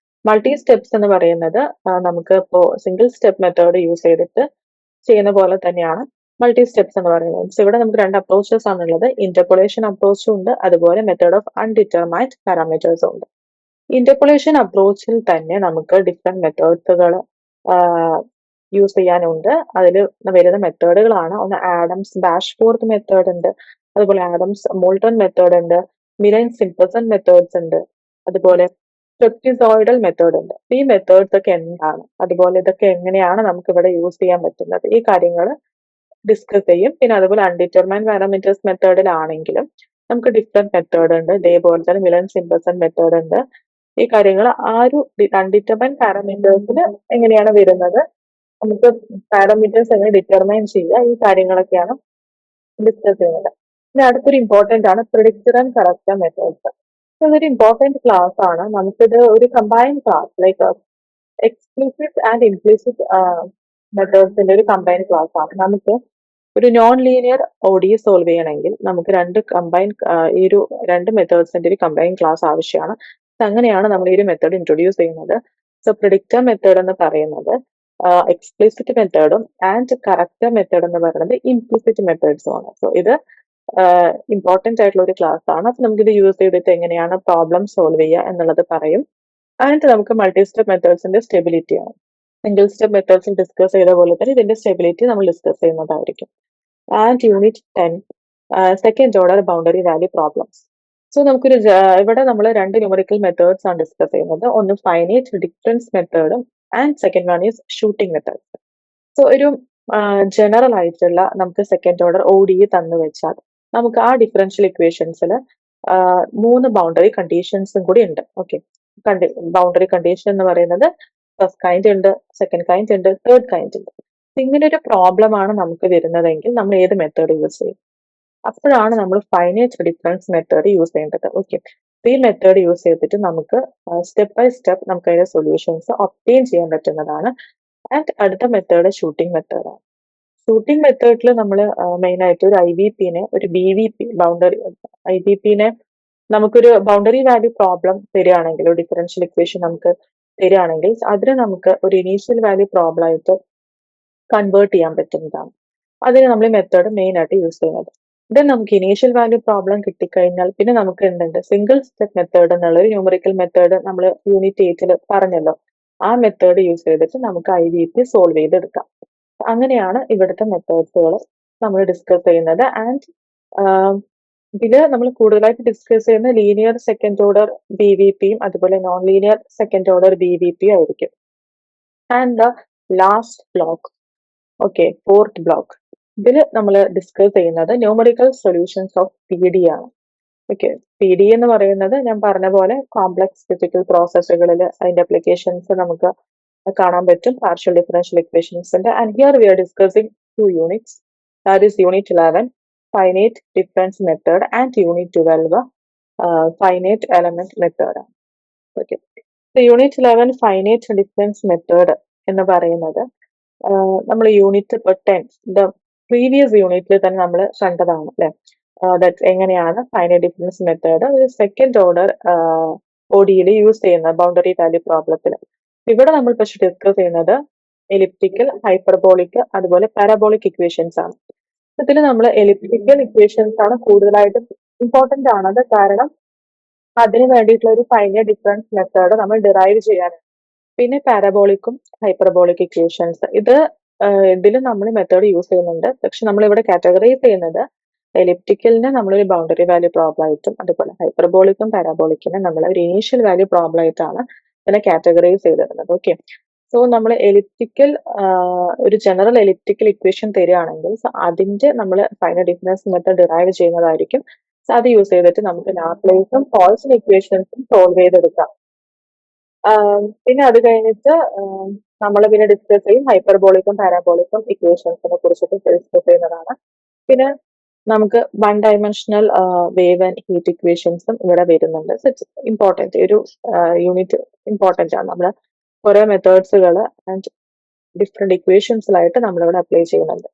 S1: മൾട്ടി സ്റ്റെപ്സ് എന്ന് പറയുന്നത് നമുക്ക് ഇപ്പോൾ സിംഗിൾ സ്റ്റെപ്പ് മെത്തേഡ് യൂസ് ചെയ്തിട്ട് ചെയ്യുന്ന പോലെ തന്നെയാണ് മൾട്ടി സ്റ്റെപ്സ് എന്ന് പറയുന്നത്. സോ ഇവിടെ നമുക്ക് രണ്ട് അപ്രോച്ചസ് ആണുള്ളത്. ഇന്റർപോളേഷൻ അപ്രോച്ചും ഉണ്ട്, അതുപോലെ മെത്തേഡ് ഓഫ് അൺഡിറ്റർമൈൻഡ് പാരാമീറ്റേഴ്സും ഉണ്ട്. ഇന്റർപോളേഷൻ അപ്രോച്ചിൽ തന്നെ നമുക്ക് ഡിഫറെന്റ് മെത്തേഡ്സുകൾ യൂസ് ചെയ്യാനുണ്ട്. അതിൽ വരുന്ന മെത്തേഡുകളാണ്, ഒന്ന് ആഡംസ് ബാഷ്ഫോർത്ത് മെത്തേഡ് ഉണ്ട്, അതുപോലെ ആഡംസ് മോൾട്ടൺ മെത്തേഡ് ഉണ്ട്, മിലൈൻ സിംപ്സൺ മെത്തേഡ്സ് ഉണ്ട്, അതുപോലെ ട്രപ്പിസോയിഡൽ മെത്തേഡ് ഉണ്ട്. ഈ മെത്തേഡ്സ് ഒക്കെ എന്താണ്, അതുപോലെ ഇതൊക്കെ എങ്ങനെയാണ് നമുക്ക് ഇവിടെ യൂസ് ചെയ്യാൻ പറ്റുന്നത്, ഈ കാര്യങ്ങൾ ഡിസ്കസ് ചെയ്യും. പിന്നെ അതുപോലെ അൺഡിറ്റർമൈൻഡ് പാരാമീറ്റേഴ്സ് മെത്തേഡിലാണെങ്കിലും നമുക്ക് ഡിഫറെന്റ് മെത്തേഡ് ഉണ്ട്. ഇതേപോലെ തന്നെ മിലൈൻ സിംപ്സൺ മെത്തേഡ് ഉണ്ട്. ഈ കാര്യങ്ങൾ ആ ഒരു അൺഡിറ്റർമൈൻഡ് പാരാമീറ്റേഴ്സിന് എങ്ങനെയാണ് വരുന്നത്, നമുക്ക് പാരാമീറ്റേഴ്സ് എങ്ങനെ ഡിറ്റർമൈൻ ചെയ്യുക, ഈ കാര്യങ്ങളൊക്കെയാണ് ഡിസ്കസ് ചെയ്യുന്നത്. പിന്നെ അടുത്തൊരു ഇമ്പോർട്ടന്റ് ആണ് പ്രിഡിക്റ്റർ ആൻഡ് കറക്റ്റർ മെത്തേഡ്സ്. ഇതൊരു ഇമ്പോർട്ടന്റ് ക്ലാസ് ആണ്. നമുക്കിത് ഒരു combined class, like explicit and implicit മെത്തേഡ്സിന്റെ ഒരു കമ്പൈൻഡ് ക്ലാസ് ആണ്. നമുക്ക് ഒരു നോൺ ലീനിയർ ODE സോൾവ് ചെയ്യണമെങ്കിൽ നമുക്ക് ഈ ഒരു രണ്ട് മെത്തേഡ്സിന്റെ ഒരു കമ്പൈൻഡ് ക്ലാസ് ആവശ്യമാണ്. അങ്ങനെയാണ് നമ്മൾ ഈ ഒരു മെത്തേഡ് ഇൻട്രൊഡ്യൂസ് ചെയ്യുന്നത്. സോ പ്രിഡിക്റ്റർ മെത്തേഡ് എന്ന് പറയുന്നത് എക്സ്പ്ലിസിറ്റ് മെത്തേഡും ആൻഡ് കറക്റ്റർ മെത്തേഡ് എന്ന് പറയുന്നത് ഇംപ്ലിസിറ്റ് മെത്തേഡ്സും ആണ്. സോ ഇത് ഇമ്പോർട്ടന്റ് ആയിട്ടുള്ള ഒരു ക്ലാസ് ആണ്. അപ്പൊ നമുക്കിത് യൂസ് ചെയ്തിട്ട് എങ്ങനെയാണ് പ്രോബ്ലം സോൾവ് ചെയ്യുക എന്നുള്ളത് പറയും. ആൻഡ് നമുക്ക് മൾട്ടി സ്റ്റെപ്പ് മെത്തേഡ്സിന്റെ സ്റ്റെബിലിറ്റി ആണ്. സിംഗിൾ സ്റ്റെപ്പ് മെത്തേഡ്സ് ഡിസ്കസ് ചെയ്ത പോലെ തന്നെ ഇതിന്റെ സ്റ്റെബിലിറ്റി നമ്മൾ ഡിസ്കസ് ചെയ്യുന്നതായിരിക്കും. And unit 10 second order boundary value problems. So നമുക്കൊരു ഇവിടെ നമ്മൾ രണ്ട് ന്യൂമറിക്കൽ മെത്തേഡ്സ് ആണ് ഡിസ്കസ് ചെയ്യുന്നത്. ഒന്ന് ഫൈനൈറ്റ് ഡിഫറൻസ് മെത്തേഡും and second one is shooting method. So ഒരു ജനറൽ ആയിട്ടുള്ള നമുക്ക് സെക്കൻഡ് ഓർഡർ ODE തന്നു വെച്ചാൽ നമുക്ക് ആ ഡിഫറൻഷ്യൽ ഇക്വേഷൻസിൽ 3 ബൗണ്ടറി കണ്ടീഷൻസും കൂടി ഉണ്ട്. ഓക്കെ, ബൗണ്ടറി കണ്ടീഷൻ എന്ന് പറയുന്നത് ഫസ്റ്റ് കൈൻഡ് ഉണ്ട്, സെക്കൻഡ് കൈൻഡ് ഉണ്ട്, തേർഡ് കൈൻഡ് ഉണ്ട്. ഇങ്ങനെ ഒരു പ്രോബ്ലം ആണ് നമുക്ക് വരുന്നതെങ്കിൽ നമ്മൾ ഏത് മെത്തേഡ് യൂസ് ചെയ്യും? അപ്പോഴാണ് നമ്മൾ ഫൈനൈറ്റ് ഡിഫറൻസ് മെത്തേഡ് യൂസ് ചെയ്യേണ്ടത്. ഓക്കെ, ഈ മെത്തേഡ് യൂസ് ചെയ്തിട്ട് നമുക്ക് സ്റ്റെപ്പ് ബൈ സ്റ്റെപ്പ് നമുക്ക് അതിന്റെ സൊല്യൂഷൻസ് ഒബ്റ്റെയിൻ ചെയ്യാൻ പറ്റുന്നതാണ്. ആൻഡ് അടുത്ത മെത്തേഡ് ഷൂട്ടിംഗ് മെത്തേഡാണ്. ഷൂട്ടിംഗ് മെത്തേഡിൽ നമ്മൾ മെയിൻ ആയിട്ട് ഒരു IVPനെ ഒരു BVP IVPനെ നമുക്കൊരു ബൗണ്ടറി വാല്യൂ പ്രോബ്ലം തരികയാണെങ്കിൽ, ഒരു ഡിഫറൻഷ്യൽ ഇക്വേഷൻ നമുക്ക് തരികയാണെങ്കിൽ അതിന് നമുക്ക് ഒരു ഇനീഷ്യൽ വാല്യൂ പ്രോബ്ലം ആയിട്ട് കൺവേർട്ട് ചെയ്യാൻ പറ്റുന്നതാണ്. അതിന് നമ്മൾ ഈ മെത്തേഡ് മെയിൻ ആയിട്ട് യൂസ് ചെയ്യുന്നത്. ദെൻ നമുക്ക് ഇനീഷ്യൽ വാല്യൂ പ്രോബ്ലം കിട്ടിക്കഴിഞ്ഞാൽ പിന്നെ നമുക്ക് എന്തുണ്ട്, സിംഗിൾ സ്റ്റെപ്പ് മെത്തേഡ് എന്നുള്ള ഒരു ന്യൂമറിക്കൽ മെത്തേഡ് നമ്മൾ യൂണിറ്റ് 8 പറഞ്ഞല്ലോ. ആ മെത്തേഡ് യൂസ് ചെയ്തിട്ട് നമുക്ക് IVP സോൾവ് ചെയ്തെടുക്കാം. അങ്ങനെയാണ് ഇവിടുത്തെ മെത്തേഡ്സുകൾ നമ്മൾ ഡിസ്കസ് ചെയ്യുന്നത്. ആൻഡ് ഇതില് നമ്മൾ കൂടുതലായിട്ട് ഡിസ്കസ് ചെയ്യുന്ന ലീനിയർ സെക്കൻഡ് ഓർഡർ BVPയും അതുപോലെ നോൺ ലീനിയർ സെക്കൻഡ് ഓർഡർ BVPയും ആയിരിക്കും. And the last block, okay, fourth block, ഇതിൽ നമ്മൾ ഡിസ്കസ് ചെയ്യുന്നത് ന്യൂമറിക്കൽ സൊല്യൂഷൻസ് ഓഫ് PD ആണ്. ഓക്കെ, PD എന്ന് പറയുന്നത് ഞാൻ പറഞ്ഞ പോലെ കോംപ്ലക്സ് ഫിസിക്കൽ പ്രോസസ്സുകളിൽ അതിന്റെ അപ്ലിക്കേഷൻസ് നമുക്ക് കാണാൻ പറ്റും, പാർഷ്യൽ ഡിഫറൻഷ്യൽ ഇക്വേഷൻസിന്റെ. And here we are discussing 2 units, that is unit 11 finite difference method and unit 12 finite element method. Okay, unit 11 finite difference method എന്ന് പറയുന്നത് നമ്മൾ യൂണിറ്റ് 10 പ്രീവിയസ് യൂണിറ്റിൽ തന്നെ നമ്മൾ കണ്ടതാണ് അല്ലെ. ദാറ്റ് എങ്ങനെയാണ് ഫൈനൈറ്റ് ഡിഫറൻസ് മെത്തേഡ് ഒരു സെക്കൻഡ് ഓർഡർ ODE യിൽ യൂസ് ചെയ്യുന്നത് ബൗണ്ടറി വാല്യൂ പ്രോബ്ലത്തിൽ. ഇവിടെ നമ്മൾ പക്ഷെ ഡിസ്കസ് ചെയ്യുന്നത് എലിപ്റ്റിക്കൽ, ഹൈപ്പർബോളിക്, അതുപോലെ പാരാബോളിക് ഇക്വേഷൻസ് ആണ്. ഇതിൽ നമ്മൾ എലിപ്റ്റിക്കൽ ഇക്വേഷൻസ് ആണ് കൂടുതലായിട്ടും ഇമ്പോർട്ടന്റ് ആണത്. കാരണം അതിന് വേണ്ടിയിട്ടുള്ള ഒരു ഫൈനൈറ്റ് ഡിഫറൻസ് മെത്തേഡ് നമ്മൾ ഡിറൈവ് ചെയ്യാനുണ്ട്. പിന്നെ പാരാബോളിക്കും ഹൈപ്പർബോളിക് ഇക്വേഷൻസ് ഇതിലും നമ്മൾ മെത്തേഡ് യൂസ് ചെയ്യുന്നുണ്ട്. പക്ഷെ നമ്മൾ ഇവിടെ കാറ്റഗറൈസ് ചെയ്യുന്നത് എലിപ്റ്റിക്കലിനെ നമ്മളൊരു ബൗണ്ടറി വാല്യൂ പ്രോബ്ലം ആയിട്ടും അതുപോലെ ഹൈപ്പർബോളിക്കും പാരാബോളിക്കിനെ നമ്മൾ ഒരു ഇനീഷ്യൽ വാല്യൂ പ്രോബ്ലം ആയിട്ടാണ് ഇതിനെ കാറ്റഗറൈസ് ചെയ്തിരുന്നത്. ഓക്കെ, സോ നമ്മൾ എലിപ്റ്റിക്കൽ ഒരു ജനറൽ എലിപ്റ്റിക്കൽ ഇക്വേഷൻ തരികയാണെങ്കിൽ അതിന്റെ നമ്മൾ ഫൈനൈറ്റ് ഡിഫറൻസ് മെത്തേഡ് ഡിറൈവ് ചെയ്യുന്നതായിരിക്കും. അത് യൂസ് ചെയ്തിട്ട് നമുക്ക് ലാപ്ലേസും പോയിസൺ ഇക്വേഷൻസും സോൾവ് ചെയ്തെടുക്കാം. പിന്നെ അത് കഴിഞ്ഞിട്ട് നമ്മൾ പിന്നെ ഡിസ്കസ് ചെയ്യും ഹൈപ്പർബോളിക്കും പാരാബോളിക്കും ഇക്വേഷൻസിനെ കുറിച്ചിട്ട് ഡിസ്കസ് ചെയ്യുന്നതാണ്. പിന്നെ നമുക്ക് 1 ഡയമെൻഷണൽ വേവ് ആൻഡ് ഹീറ്റ് ഇക്വേഷൻസും ഇവിടെ വരുന്നുണ്ട്. ഇറ്റ്സ് ഇമ്പോർട്ടൻറ്റ്, ഒരു യൂണിറ്റ് ഇമ്പോർട്ടൻ്റ് ആണ്. നമ്മൾ ഓരോ മെത്തേഡ്സുകൾ ആൻഡ് ഡിഫറെന്റ് ഇക്വേഷൻസിലായിട്ട് നമ്മളിവിടെ അപ്ലൈ ചെയ്യുന്നുണ്ട്.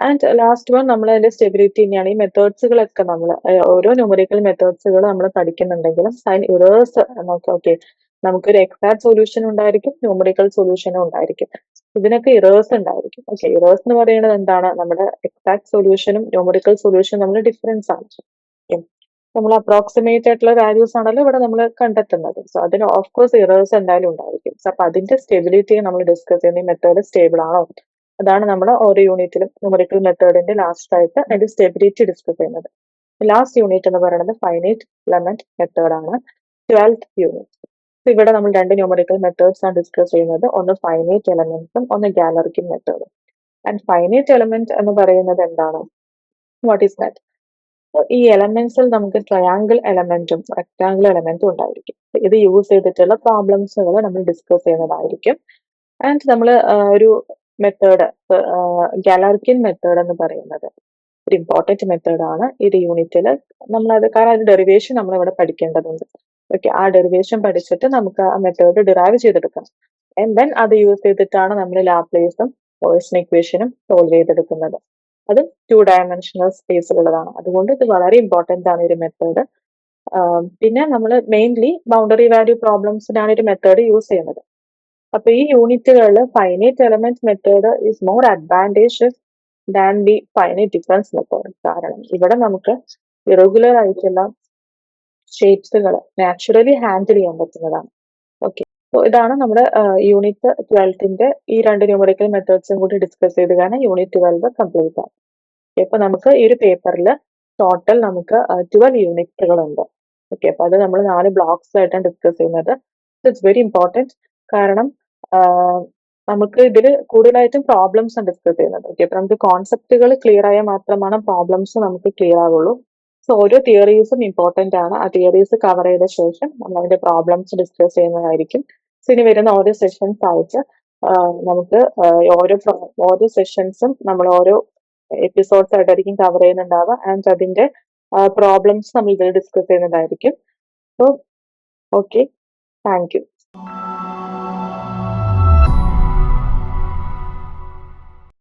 S1: ആൻഡ് ലാസ്റ്റ് വൺ നമ്മൾ അതിന്റെ സ്റ്റെബിലിറ്റി തന്നെയാണ്. ഈ മെത്തേഡ്സുകളൊക്കെ നമ്മൾ ഓരോ ന്യൂമറിക്കൽ മെത്തേഡ്സുകൾ നമ്മൾ പഠിക്കുന്നുണ്ടെങ്കിലും സൈൻ ഇറേഴ്സ് ഓക്കെ, നമുക്കൊരു എക്സാക്ട് സൊല്യൂഷൻ ഉണ്ടായിരിക്കും, ന്യൂമറിക്കൽ സൊല്യൂഷനും ഉണ്ടായിരിക്കും. ഇതിനൊക്കെ ഇറേഴ്സ് ഉണ്ടായിരിക്കും. ഓക്കെ, ഇറേഴ്സ് എന്ന് പറയുന്നത് എന്താണ്? നമ്മുടെ എക്സാക്ട് സൊല്യൂഷനും ന്യൂമറിക്കൽ സൊല്യൂഷനും തമ്മിൽ ഡിഫറൻസ് ആണ്. നമ്മൾ അപ്രോക്സിമേറ്റ് ആയിട്ടുള്ള വാല്യൂസ് ആണല്ലോ ഇവിടെ നമ്മൾ കണ്ടെത്തുന്നത്. സോ അതിന് ഓഫ് കോഴ്സ് ഇറേഴ്സ് എന്തായാലും ഉണ്ടായിരിക്കും. സോ അപ്പൊ അതിന്റെ സ്റ്റെബിലിറ്റിയെ നമ്മൾ ഡിസ്കസ് ചെയ്യുന്ന ഈ മെത്തേഡ് സ്റ്റേബിൾ ആണോ, അതാണ് നമ്മൾ ഓരോ യൂണിറ്റിലും ന്യൂമറിക്കൽ മെത്തേഡിന്റെ ലാസ്റ്റ് ആയിട്ട് അതിന്റെ സ്റ്റെബിലിറ്റി ഡിസ്കസ് ചെയ്യുന്നത്. ലാസ്റ്റ് യൂണിറ്റ് എന്ന് പറയുന്നത് ഫൈനൈറ്റ് എലമെന്റ് മെത്തേഡ് ആണ്, 12th യൂണിറ്റ്. ഇവിടെ നമ്മൾ രണ്ട് ന്യൂമറിക്കൽ മെത്തേഡ്സ് ആണ് ഡിസ്കസ് ചെയ്യുന്നത്. ഒന്ന് ഫൈനൈറ്റ് എലമെന്റ്സും ഒന്ന് ഗാലർക്കിൻ മെത്തേഡും. ആൻഡ് ഫൈനൈറ്റ് എലമെന്റ് എന്ന് പറയുന്നത് എന്താണ്? What is that? ഈ എലമെന്റ്സിൽ നമുക്ക് ട്രയാങ്കിൾ എലമെന്റും റെക്ടാങ്കിൾ എലമെന്റും ഉണ്ടായിരിക്കും. ഇത് യൂസ് ചെയ്തിട്ടുള്ള പ്രോബ്ലംസുകൾ നമ്മൾ ഡിസ്കസ് ചെയ്യുന്നതായിരിക്കും. ആൻഡ് നമ്മൾ ഒരു മെത്തേഡ് ഗാലർക്കിൻ മെത്തേഡ് എന്ന് പറയുന്നത് ഒരു ഇമ്പോർട്ടന്റ് മെത്തേഡാണ് ഇത് യൂണിറ്റിൽ. നമ്മളത് കാരണം അതിന്റെ ഡെറിവേഷൻ നമ്മൾ ഇവിടെ പഠിക്കേണ്ടതുണ്ട്. ഓക്കെ, ആ ഡെറിവേഷൻ പഠിച്ചിട്ട് നമുക്ക് ആ മെത്തേഡ് ഡിറൈവ് ചെയ്തെടുക്കണം. ആൻഡ് ദെൻ അത് യൂസ് ചെയ്തിട്ടാണ് നമ്മൾ ലാപ്ലേസും പോയിസൺ ഇക്വേഷനും സോൾവ് ചെയ്തെടുക്കുന്നത്. അത് 2 ഡയമെൻഷണൽ സ്പേസിലുള്ളതാണ്. അതുകൊണ്ട് ഇത് വളരെ ഇമ്പോർട്ടന്റ് ആണ് ഒരു മെത്തേഡ്. പിന്നെ നമ്മൾ മെയിൻലി ബൗണ്ടറി വാല്യൂ പ്രോബ്ലംസിനാണ് ഒരു മെത്തേഡ് യൂസ് ചെയ്യുന്നത്. അപ്പൊ ഈ യൂണിറ്റുകളിൽ finite element method is more advantages than the finite difference method. കാരണം ഇവിടെ നമുക്ക് ഇറഗുലർ ആയിട്ടുള്ള ഷേപ്സുകൾ നാച്ചുറലി ഹാൻഡിൽ ചെയ്യാൻ പറ്റുന്നതാണ്. ഓക്കെ, സോ ഇതാണ് നമ്മുടെ യൂണിറ്റ് 12ന്റെ ഈ രണ്ട് ന്യൂമറിക്കൽ മെത്തേഡ്സും കൂടി ഡിസ്കസ് ചെയ്ത് കാരണം യൂണിറ്റ് 12 കംപ്ലീറ്റ് ആണ്. ഇപ്പൊ നമുക്ക് ഈ ഒരു പേപ്പറിൽ ടോട്ടൽ നമുക്ക് 12 യൂണിറ്റുകൾ ഉണ്ട്. ഓക്കെ, അപ്പൊ അത് നമ്മൾ 4 ബ്ലോക്സ് ആയിട്ടാണ് ഡിസ്കസ് ചെയ്യുന്നത്. It's very important. കാരണം നമുക്ക് ഇതിൽ കൂടുതലായിട്ടും പ്രോബ്ലംസ് ആണ് ഡിസ്കസ് ചെയ്യുന്നത്. ഓക്കെ, അപ്പൊ നമുക്ക് കോൺസെപ്റ്റുകൾ ക്ലിയർ ആയാൽ മാത്രമാണ് പ്രോബ്ലംസ് നമുക്ക് ക്ലിയർ ആവുള്ളൂ. സോ ഓരോ തിയറീസും ഇമ്പോർട്ടന്റ് ആണ്. ആ തിയറീസ് കവർ ചെയ്ത ശേഷം നമ്മൾ അതിന്റെ പ്രോബ്ലംസ് ഡിസ്കസ് ചെയ്യുന്നതായിരിക്കും. സോ ഇനി വരുന്ന ഓരോ സെഷൻസ് ആയിട്ട് നമുക്ക് ഓരോ സെഷൻസും നമ്മൾ ഓരോ എപ്പിസോഡ്സ് ആയിട്ടായിരിക്കും കവർ ചെയ്യുന്നുണ്ടാവുക. ആൻഡ് അതിന്റെ പ്രോബ്ലംസ് നമ്മൾ ഇതിൽ ഡിസ്കസ് ചെയ്യുന്നതായിരിക്കും. So okay, thank you.